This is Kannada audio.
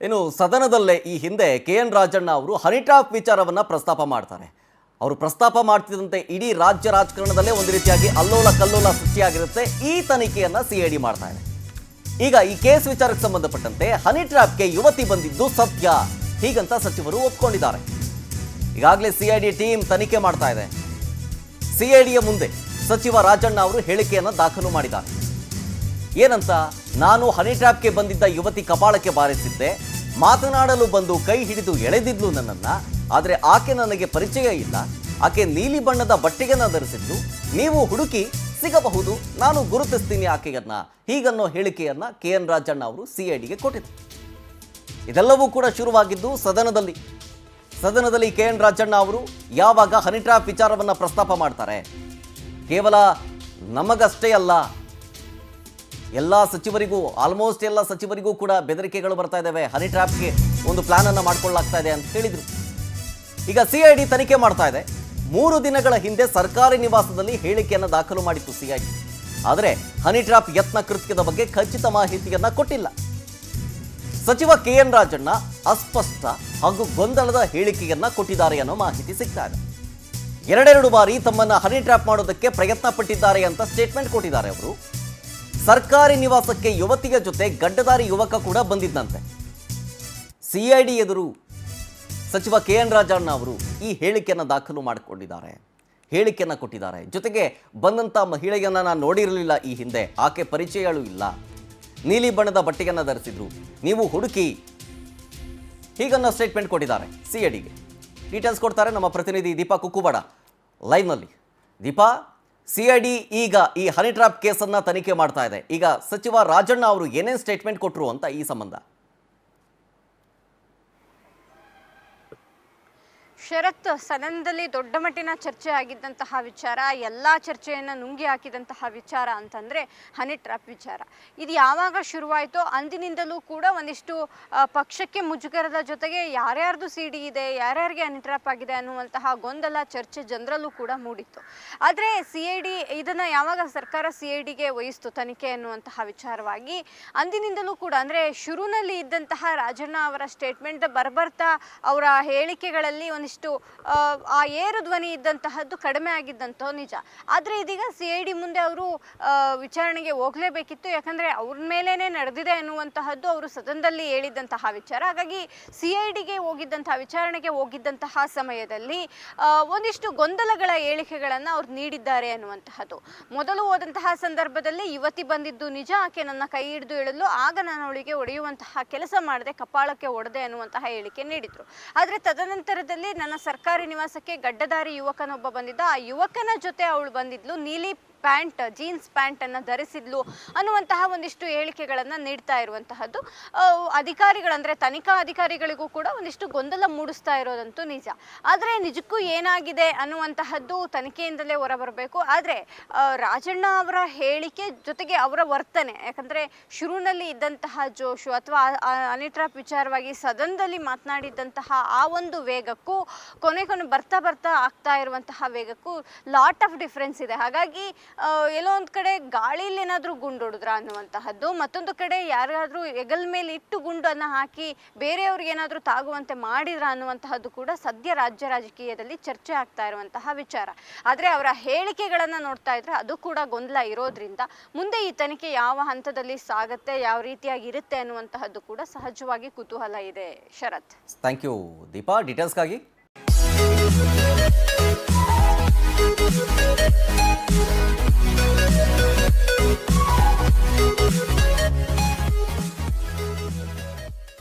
ಇನ್ನು ಸದನದಲ್ಲೇ ಈ ಹಿಂದೆ KN ರಾಜಣ್ಣ ಅವರು ಹನಿ ಟ್ರ್ಯಾಪ್ ವಿಚಾರವನ್ನ ಪ್ರಸ್ತಾಪ ಮಾಡ್ತಾರೆ. ಅವರು ಪ್ರಸ್ತಾಪ ಮಾಡ್ತಿದ್ದಂತೆ ಇಡೀ ರಾಜ್ಯ ರಾಜಕಾರಣದಲ್ಲೇ ಒಂದು ರೀತಿಯಾಗಿ ಅಲ್ಲೋಲ ಕಲ್ಲೋಲ ಸೃಷ್ಟಿಯಾಗಿರುತ್ತೆ. ಈ ತನಿಖೆಯನ್ನ CID ಮಾಡ್ತಾ ಇದೆ. ಈಗ ಈ ಕೇಸ್ ವಿಚಾರಕ್ಕೆ ಸಂಬಂಧಪಟ್ಟಂತೆ ಹನಿ ಟ್ರ್ಯಾಪ್ಗೆ ಯುವತಿ ಬಂದಿದ್ದು ಸತ್ಯ ಹೀಗಂತ ಸಚಿವರು ಒಪ್ಕೊಂಡಿದ್ದಾರೆ. ಈಗಾಗಲೇ CID ಟೀಮ್ ತನಿಖೆ ಮಾಡ್ತಾ ಇದೆ. CIDಯ ಮುಂದೆ ಸಚಿವ ರಾಜಣ್ಣ ಅವರು ಹೇಳಿಕೆಯನ್ನ ದಾಖಲು ಮಾಡಿದ್ದಾರೆ. ಏನಂತ, ನಾನು ಹನಿ ಟ್ರ್ಯಾಪ್ಗೆ ಬಂದಿದ್ದ ಯುವತಿ ಕಪಾಳಕ್ಕೆ ಬಾರಿಸಿದ್ದೆ, ಮಾತನಾಡಲು ಬಂದು ಕೈ ಹಿಡಿದು ಎಳೆದಿದ್ಲು ನನ್ನನ್ನ, ಆದರೆ ಆಕೆ ನನಗೆ ಪರಿಚಯ ಇಲ್ಲ, ಆಕೆ ನೀಲಿ ಬಣ್ಣದ ಬಟ್ಟೆಯನ್ನ ಧರಿಸಿದ್ಲು, ನೀವು ಹುಡುಕಿ ಸಿಗಬಹುದು, ನಾನು ಗುರುತಿಸ್ತೀನಿ ಆಕೆಯನ್ನ, ಹೀಗನ್ನೋ ಹೇಳಿಕೆಯನ್ನ KN ರಾಜಣ್ಣ ಅವರು CIDಗೆ ಕೊಟ್ಟಿದ್ರು. ಇದೆಲ್ಲವೂ ಕೂಡ ಶುರುವಾಗಿದ್ದು ಸದನದಲ್ಲಿ KN ರಾಜಣ್ಣ ಅವರು ಯಾವಾಗ ಹನಿ ಟ್ರ್ಯಾಪ್ ವಿಚಾರವನ್ನ ಪ್ರಸ್ತಾಪ ಮಾಡ್ತಾರೆ, ಕೇವಲ ನಮಗಷ್ಟೇ ಅಲ್ಲ, ಆಲ್ಮೋಸ್ಟ್ ಎಲ್ಲ ಸಚಿವರಿಗೂ ಕೂಡ ಬೆದರಿಕೆಗಳು ಬರ್ತಾ ಇದ್ದಾವೆ, ಹನಿ ಟ್ರ್ಯಾಪ್ಗೆ ಒಂದು ಪ್ಲಾನ್ ಅನ್ನ ಮಾಡ್ಕೊಳ್ಳಲಾಗ್ತಾ ಇದೆ ಅಂತ ಹೇಳಿದ್ರು. ಈಗ CID ತನಿಖೆ ಮಾಡ್ತಾ ಇದೆ. 3 ದಿನಗಳ ಹಿಂದೆ ಸರ್ಕಾರಿ ನಿವಾಸದಲ್ಲಿ ಹೇಳಿಕೆಯನ್ನು ದಾಖಲು ಮಾಡಿತ್ತು CID. ಆದರೆ ಹನಿ ಟ್ರ್ಯಾಪ್ ಯತ್ನ ಕೃತ್ಯದ ಬಗ್ಗೆ ಖಚಿತ ಮಾಹಿತಿಯನ್ನ ಕೊಟ್ಟಿಲ್ಲ. ಸಚಿವ KN ರಾಜಣ್ಣ ಅಸ್ಪಷ್ಟ ಹಾಗೂ ಗೊಂದಲದ ಹೇಳಿಕೆಯನ್ನ ಕೊಟ್ಟಿದ್ದಾರೆ ಅನ್ನೋ ಮಾಹಿತಿ ಸಿಗ್ತಾ ಇದೆ. 2 ಬಾರಿ ತಮ್ಮನ್ನ ಹನಿ ಟ್ರ್ಯಾಪ್ ಮಾಡೋದಕ್ಕೆ ಪ್ರಯತ್ನ ಪಟ್ಟಿದ್ದಾರೆ ಅಂತ ಸ್ಟೇಟ್ಮೆಂಟ್ ಕೊಟ್ಟಿದ್ದಾರೆ ಅವರು. ಸರ್ಕಾರಿ ನಿವಾಸಕ್ಕೆ ಯುವತಿಯ ಜೊತೆ ಗಡ್ಡಧಾರಿ ಯುವಕ ಕೂಡ ಬಂದಿದ್ದಂತೆ. CID ಎದುರು ಸಚಿವ KN ರಾಜಣ್ಣ ಅವರು ಈ ಹೇಳಿಕೆಯನ್ನು ದಾಖಲು ಮಾಡಿಕೊಂಡಿದ್ದಾರೆ, ಹೇಳಿಕೆಯನ್ನು ಕೊಟ್ಟಿದ್ದಾರೆ. ಜೊತೆಗೆ ಬಂದಂಥ ಮಹಿಳೆಯನ್ನ ನಾನು ನೋಡಿರಲಿಲ್ಲ ಈ ಹಿಂದೆ, ಆಕೆ ಪರಿಚಯಗಳು ಇಲ್ಲ, ನೀಲಿ ಬಣ್ಣದ ಬಟ್ಟೆಯನ್ನು ಧರಿಸಿದ್ರು, ನೀವು ಹುಡುಕಿ, ಹೀಗನ್ನೋ ಸ್ಟೇಟ್ಮೆಂಟ್ ಕೊಟ್ಟಿದ್ದಾರೆ CIDಗೆ. ಡೀಟೇಲ್ಸ್ ಕೊಡ್ತಾರೆ ನಮ್ಮ ಪ್ರತಿನಿಧಿ ದೀಪಾ ಕುಕ್ಕುಬಾಡ ಲೈವ್ನಲ್ಲಿ. ದೀಪಾ, CID ಈಗ ಈ ಹನಿ ಟ್ರ್ಯಾಪ್ ಕೇಸನ್ನು ತನಿಖೆ ಮಾಡ್ತಾ ಇದೆ. ಈಗ ಸಚಿವ ರಾಜಣ್ಣ ಅವರು ಏನೇನು ಸ್ಟೇಟ್ಮೆಂಟ್ ಕೊಟ್ಟರು ಅಂತ ಈ ಸಂಬಂಧ? ಶರತ್, ಸದನದಲ್ಲಿ ದೊಡ್ಡ ಮಟ್ಟಿನ ಚರ್ಚೆ ಆಗಿದ್ದಂತಹ ವಿಚಾರ, ಎಲ್ಲ ಚರ್ಚೆಯನ್ನು ನುಂಗಿ ಹಾಕಿದಂತಹ ವಿಚಾರ ಅಂತಂದರೆ ಹನಿ ಟ್ರ್ಯಾಪ್ ವಿಚಾರ. ಇದು ಯಾವಾಗ ಶುರುವಾಯಿತೋ ಅಂದಿನಿಂದಲೂ ಕೂಡ ಒಂದಿಷ್ಟು ಪಕ್ಷಕ್ಕೆ ಮುಜುಗರದ ಜೊತೆಗೆ ಯಾರ್ಯಾರ್ದು CD ಇದೆ, ಯಾರ್ಯಾರಿಗೆ ಹನಿ ಟ್ರ್ಯಾಪ್ ಆಗಿದೆ ಅನ್ನುವಂತಹ ಗೊಂದಲ ಚರ್ಚೆ ಜನರಲ್ಲೂ ಕೂಡ ಮೂಡಿತ್ತು. ಆದರೆ CID ಇದನ್ನು ಯಾವಾಗ ಸರ್ಕಾರ CIDಗೆ ವಹಿಸ್ತು ತನಿಖೆ ಅನ್ನುವಂತಹ ವಿಚಾರವಾಗಿ, ಅಂದಿನಿಂದಲೂ ಕೂಡ ಅಂದರೆ ಶುರುನಲ್ಲಿ ಇದ್ದಂತಹ ರಾಜಣ್ಣ ಅವರ ಸ್ಟೇಟ್ಮೆಂಟ್ ಬರ್ಬರ್ತಾ ಅವರ ಹೇಳಿಕೆಗಳಲ್ಲಿ ಒಂದಿಷ್ಟು ಆ ಏರು ಧ್ವನಿ ಇದ್ದಂತಹದ್ದು ಕಡಿಮೆ ಆಗಿದ್ದಂತೋ ನಿಜ. ಆದರೆ ಇದೀಗ CID ಮುಂದೆ ಅವರು ವಿಚಾರಣೆಗೆ ಹೋಗಲೇಬೇಕಿತ್ತು, ಯಾಕಂದರೆ ಅವ್ರ ಮೇಲೇನೆ ನಡೆದಿದೆ ಅನ್ನುವಂತಹದ್ದು ಅವರು ಸದನದಲ್ಲಿ ಹೇಳಿದ್ದಂತಹ ವಿಚಾರ. ಹಾಗಾಗಿ CIDಗೆ ಹೋಗಿದ್ದಂತಹ ವಿಚಾರಣೆಗೆ ಹೋಗಿದ್ದಂತಹ ಸಮಯದಲ್ಲಿ ಒಂದಿಷ್ಟು ಗೊಂದಲಗಳ ಹೇಳಿಕೆಗಳನ್ನು ಅವ್ರು ನೀಡಿದ್ದಾರೆ ಅನ್ನುವಂತಹದ್ದು. ಮೊದಲು ಹೋದಂತಹ ಸಂದರ್ಭದಲ್ಲಿ ಯುವತಿ ಬಂದಿದ್ದು ನಿಜ, ಆಕೆ ನನ್ನ ಕೈ ಹಿಡಿದು ಎಳೆದ್ಲು, ಆಗ ನಾನು ಅವಳಿಗೆ ಹೊಡೆಯುವಂತಹ ಕೆಲಸ ಮಾಡಿದೆ, ಕಪಾಳಕ್ಕೆ ಹೊಡೆದೆ ಅನ್ನುವಂತಹ ಹೇಳಿಕೆ ನೀಡಿದ್ರು. ಆದರೆ ತದನಂತರದಲ್ಲಿ ನನ್ನ ಸರ್ಕಾರಿ ನಿವಾಸಕ್ಕೆ ಗಡ್ಡಧಾರಿ ಯುವಕನೊಬ್ಬ ಬಂದಿದ್ದ, ಆ ಯುವಕನ ಜೊತೆ ಅವಳು ಬಂದಿದ್ಲು, ನೀಲಿ ಪ್ಯಾಂಟ್, ಜೀನ್ಸ್ ಪ್ಯಾಂಟ್ ಅನ್ನು ಧರಿಸಿದ್ಲು ಅನ್ನುವಂತಹ ಒಂದಿಷ್ಟು ಹೇಳಿಕೆಗಳನ್ನು ನೀಡ್ತಾ ಇರುವಂತಹದ್ದು ಅಧಿಕಾರಿಗಳಂದ್ರೆ ತನಿಖಾ ಅಧಿಕಾರಿಗಳಿಗೂ ಕೂಡ ಒಂದಿಷ್ಟು ಗೊಂದಲ ಮೂಡಿಸ್ತಾ ಇರೋದಂತೂ ನಿಜ. ಆದರೆ ನಿಜಕ್ಕೂ ಏನಾಗಿದೆ ಅನ್ನುವಂತಹದ್ದು ತನಿಖೆಯಿಂದಲೇ ಹೊರಬರಬೇಕು. ಆದರೆ ರಾಜಣ್ಣ ಅವರ ಹೇಳಿಕೆ ಜೊತೆಗೆ ಅವರ ವರ್ತನೆ, ಯಾಕಂದ್ರೆ ಶುರುವಿನಲ್ಲಿ ಇದ್ದಂತಹ ಜೋಶು ಅಥವಾ ಹನಿ ಟ್ರ್ಯಾಪ್ ವಿಚಾರವಾಗಿ ಸದನದಲ್ಲಿ ಮಾತನಾಡಿದ್ದಂತಹ ಆ ಒಂದು ವೇಗಕ್ಕೂ ಕೊನೆ ಬರ್ತಾ ಆಗ್ತಾ ಇರುವಂತಹ ವೇಗಕ್ಕೂ ಲಾಟ್ ಆಫ್ ಡಿಫ್ರೆನ್ಸ್ ಇದೆ. ಹಾಗಾಗಿ ಎಲ್ಲೋ ಒಂದು ಕಡೆ ಗಾಳಿಯಲ್ಲಿ ಏನಾದರೂ ಗುಂಡೊಡಿದ್ರ ಅನ್ನುವಂತಹದ್ದು, ಮತ್ತೊಂದು ಕಡೆ ಯಾರಾದರೂ ಹೆಗಲ ಮೇಲೆ ಇಟ್ಟು ಗುಂಡನ್ನು ಹಾಕಿ ಬೇರೆಯವ್ರಿಗೆ ಏನಾದರೂ ತಾಗುವಂತೆ ಮಾಡಿದ್ರ ಅನ್ನುವಂತಹದ್ದು ಕೂಡ ಸದ್ಯ ರಾಜ್ಯ ರಾಜಕೀಯದಲ್ಲಿ ಚರ್ಚೆ ಆಗ್ತಾ ಇರುವಂತಹ ವಿಚಾರ. ಆದರೆ ಅವರ ಹೇಳಿಕೆಗಳನ್ನು ನೋಡ್ತಾ ಇದ್ರೆ ಅದು ಕೂಡ ಗೊಂದಲ ಇರೋದ್ರಿಂದ ಮುಂದೆ ಈ ತನಿಖೆ ಯಾವ ಹಂತದಲ್ಲಿ ಸಾಗುತ್ತೆ, ಯಾವ ರೀತಿಯಾಗಿ ಇರುತ್ತೆ ಅನ್ನುವಂತಹದ್ದು ಕೂಡ ಸಹಜವಾಗಿ ಕುತೂಹಲ ಇದೆ. ಶರತ್, ಥ್ಯಾಂಕ್ ಯು ದೀಪಾ ಡೀಟೇಲ್ಸ್ಗಾಗಿ.